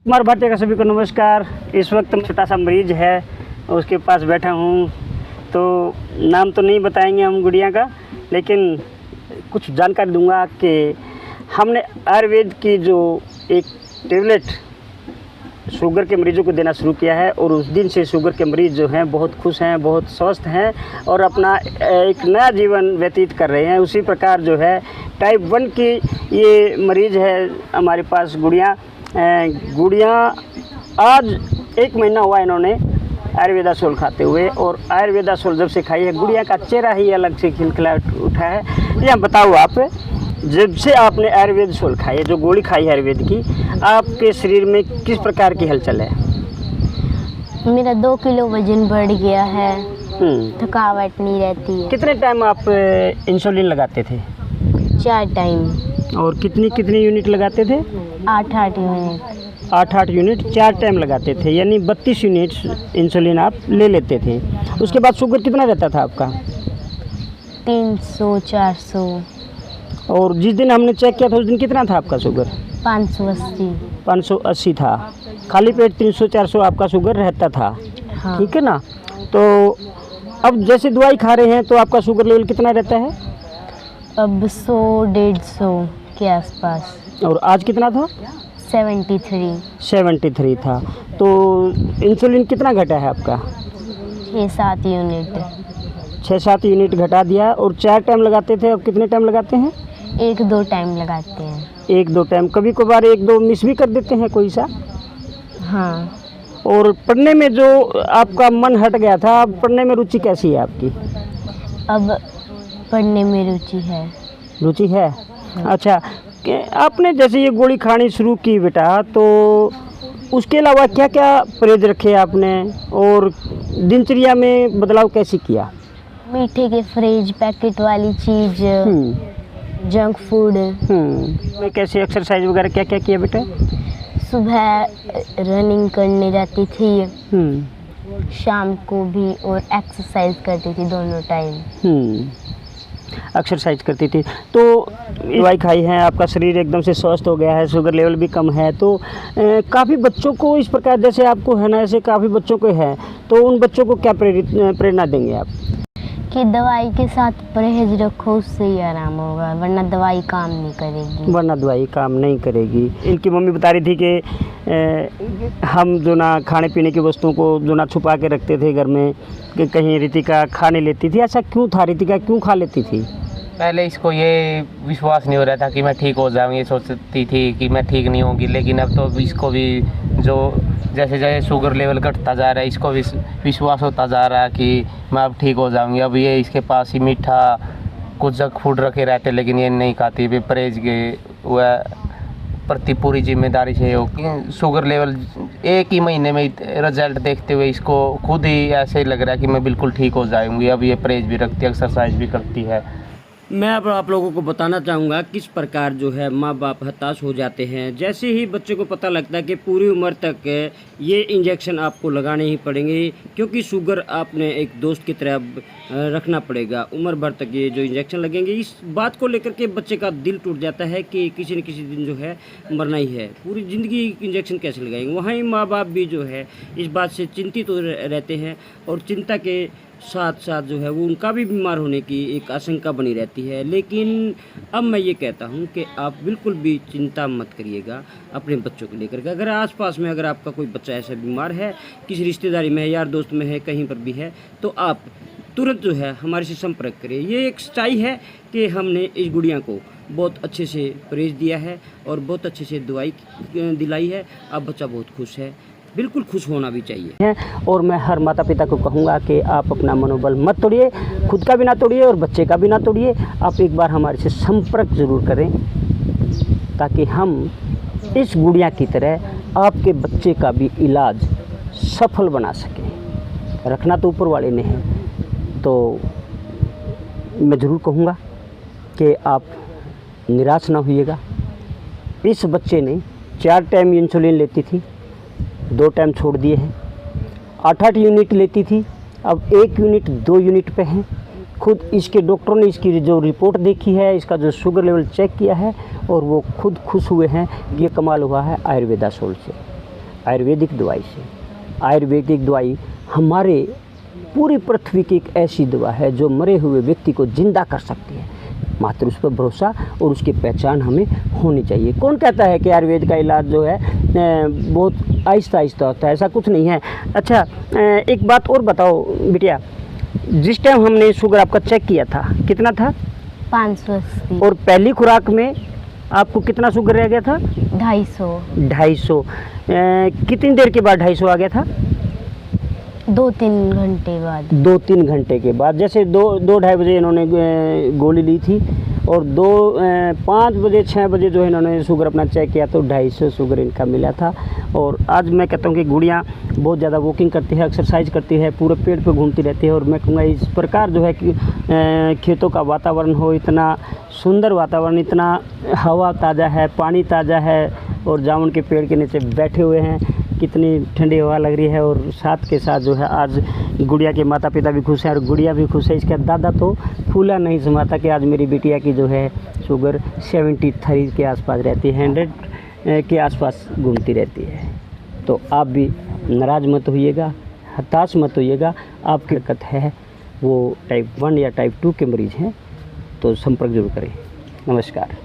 कुमार भाटिया का सभी को नमस्कार। इस वक्त छोटा सा मरीज है, उसके पास बैठा हूँ। तो नाम तो नहीं बताएंगे हम गुड़िया का, लेकिन कुछ जानकारी दूंगा कि हमने आयुर्वेद की जो एक टेबलेट शुगर के मरीजों को देना शुरू किया है और उस दिन से शुगर के मरीज़ जो हैं बहुत खुश हैं, बहुत स्वस्थ हैं और अपना एक नया जीवन व्यतीत कर रहे हैं। उसी प्रकार जो है टाइप 1 की ये मरीज़ है हमारे पास गुड़िया आज 1 महीना हुआ इन्होंने आयुर्वेदासोल खाते हुए, और आयुर्वेदासोल जब से खाई है गुड़िया का चेहरा ही अलग से खिलखिला उठा है। या बताओ आप, जब से आपने आयुर्वेदासोल खाई है, जो गोली खाई है आयुर्वेद की, आपके शरीर में किस प्रकार की हलचल है? मेरा 2 किलो वजन बढ़ गया है, थकावट नहीं रहती है। कितने टाइम आप इंसुलिन लगाते थे? 4 टाइम। और कितनी यूनिट लगाते थे? 8 यूनिट। 8 यूनिट 4 टाइम लगाते थे, यानी 32 यूनिट इंसुलिन आप ले लेते थे। उसके बाद शुगर कितना रहता था आपका? 300 400। और जिस दिन हमने चेक किया था उस दिन कितना था आपका शुगर? 580। 580 था। खाली पेट 300 400 आपका शुगर रहता था। हाँ। ठीक है ना? तो अब जैसे दवाई खा रहे हैं तो आपका शुगर लेवल कितना रहता है? अब 100-150 के आसपास। और आज कितना था? 73 था। तो इंसुलिन कितना घटा है आपका? 6-7 यूनिट। 6-7 यूनिट घटा दिया। और 4 टाइम लगाते थे, अब कितने टाइम लगाते हैं? 1-2 टाइम लगाते हैं। 1-2 टाइम, कभी कभार 1-2 मिस भी कर देते हैं कोई सा? हाँ। और पढ़ने में जो आपका मन हट गया था, अब पढ़ने में रुचि कैसी है आपकी? अब पढ़ने में रुचि है। अच्छा, आपने जैसे ये गोली खानी शुरू की बेटा, तो उसके अलावा क्या क्या परहेज रखे आपने और दिनचर्या में बदलाव कैसे किया? मीठे के फ्रिज, पैकेट वाली चीज़, जंक फूड। मैं कैसे एक्सरसाइज वगैरह क्या क्या किया बेटा? सुबह रनिंग करने जाती थी, शाम को भी, और एक्सरसाइज करती थी दोनों टाइम। एक्सरसाइज करती थी। तो दवाई खाई है, आपका शरीर एकदम से स्वस्थ हो गया है, शुगर लेवल भी कम है। तो काफ़ी बच्चों को इस प्रकार जैसे आपको है ना, ऐसे काफ़ी बच्चों को है, तो उन बच्चों को क्या प्रेरणा देंगे आप? कि दवाई के साथ परहेज रखो, उससे ही आराम होगा, वरना दवाई काम नहीं करेगी। इनकी मम्मी बता रही थी कि हम जो ना खाने पीने की वस्तुओं को जो ना छुपा के रखते थे घर में, कि कहीं रितिका खा नहीं लेती थी। ऐसा क्यों था? रितिका क्यों खा लेती थी? पहले इसको ये विश्वास नहीं हो रहा था कि मैं ठीक हो जाऊँ, ये सोचती थी कि मैं ठीक नहीं होगी। लेकिन अब तो इसको भी जो जैसे जैसे शुगर लेवल घटता जा रहा है, इसको भी विश्वास होता जा रहा है कि मैं अब ठीक हो जाऊँगी। अब ये इसके पास ही मीठा कुछ जंक फूड रखे रहते, लेकिन ये नहीं खाती। वे परहेज के वह प्रति पूरी जिम्मेदारी से हो कि शुगर लेवल 1 ही महीने में रिजल्ट देखते हुए इसको खुद ही ऐसे लग रहा है कि मैं बिल्कुल ठीक हो जाऊँगी। अब ये परहेज भी रखती है, एक्सरसाइज भी करती है। मैं अब आप लोगों को बताना चाहूँगा किस प्रकार जो है माँ बाप हताश हो जाते हैं जैसे ही बच्चे को पता लगता है कि पूरी उम्र तक ये इंजेक्शन आपको लगाने ही पड़ेंगे, क्योंकि शुगर आपने एक दोस्त की तरह रखना पड़ेगा। उम्र भर तक ये जो इंजेक्शन लगेंगे, इस बात को लेकर के बच्चे का दिल टूट जाता है कि किसी न किसी दिन जो है मरना ही है, पूरी ज़िंदगी इंजेक्शन कैसे लगाएंगे। वहीं माँ बाप भी जो है इस बात से चिंतित तो रहते हैं, और चिंता के साथ साथ जो है वो उनका भी बीमार होने की एक आशंका बनी रहती है। लेकिन अब मैं ये कहता हूँ कि आप बिल्कुल भी चिंता मत करिएगा अपने बच्चों को लेकर के। अगर आसपास में अगर आपका कोई बच्चा ऐसा बीमार है, किसी रिश्तेदारी में है, यार दोस्त में है, कहीं पर भी है, तो आप तुरंत जो है हमारे से संपर्क करें। ये एक सच्चाई है कि हमने इस गुड़िया को बहुत अच्छे से परहेज दिया है और बहुत अच्छे से दवाई दिलाई है। अब बच्चा बहुत खुश है, बिल्कुल खुश होना भी चाहिए। और मैं हर माता पिता को कहूँगा कि आप अपना मनोबल मत तोड़िए, खुद का भी ना तोड़िए और बच्चे का भी ना तोड़िए। आप एक बार हमारे से संपर्क ज़रूर करें, ताकि हम इस गुड़िया की तरह आपके बच्चे का भी इलाज सफल बना सकें। रखना तो ऊपर वाले ने है, तो मैं ज़रूर कहूँगा कि आप निराश ना होइएगा। इस बच्चे ने 4 टाइम इंसुलिन लेती थी, 2 टाइम छोड़ दिए हैं। 8 यूनिट लेती थी, अब 1 यूनिट 2 यूनिट पे हैं। खुद इसके डॉक्टरों ने इसकी जो रिपोर्ट देखी है, इसका जो शुगर लेवल चेक किया है, और वो खुद खुश हुए हैं। ये कमाल हुआ है आयुर्वेदासोल से। आयुर्वेदिक दवाई से। आयुर्वेदिक दवाई हमारे पूरी पृथ्वी की एक ऐसी दवा है जो मरे हुए व्यक्ति को जिंदा कर सकती है। मात्र उस पर भरोसा और उसकी पहचान हमें होनी चाहिए। कौन कहता है कि आयुर्वेद का इलाज जो है बहुत आहिस्ता आहिस्ता होता है? ऐसा कुछ नहीं है। अच्छा, एक बात और बताओ बिटिया, जिस टाइम हमने शुगर आपका चेक किया था कितना था? 580। और पहली खुराक में आपको कितना शुगर रह गया था? 250। कितनी देर के बाद 250 आ गया था? 2-3 घंटे बाद। 2-3 घंटे के बाद। जैसे 2-2:30 बजे इन्होंने गोली ली थी और 5 बजे 6 बजे जो है इन्होंने शुगर अपना चेक किया तो 250 शुगर इनका मिला था। और आज मैं कहता हूँ कि गुड़िया बहुत ज़्यादा वॉकिंग करती है, एक्सरसाइज करती है, पूरे पेट पे घूमती रहती है। और मैं कहूँगा इस प्रकार जो है कि खेतों का वातावरण हो, इतना सुंदर वातावरण, इतना हवा ताज़ा है, पानी ताज़ा है और जामुन के पेड़ के नीचे बैठे हुए हैं, कितनी ठंडी हवा लग रही है। और साथ के साथ जो है आज गुड़िया के माता पिता भी खुश हैं और गुड़िया भी खुश है। इसका दादा तो फूला नहीं समाता कि आज मेरी बिटिया की जो है शुगर 73 के आसपास रहती है, 100 के आसपास घूमती रहती है। तो आप भी नाराज़ मत होइएगा, हताश मत होइएगा। आपकी दिक्कत है वो टाइप 1 या टाइप 2 के मरीज़ हैं तो संपर्क जरूर करें। नमस्कार।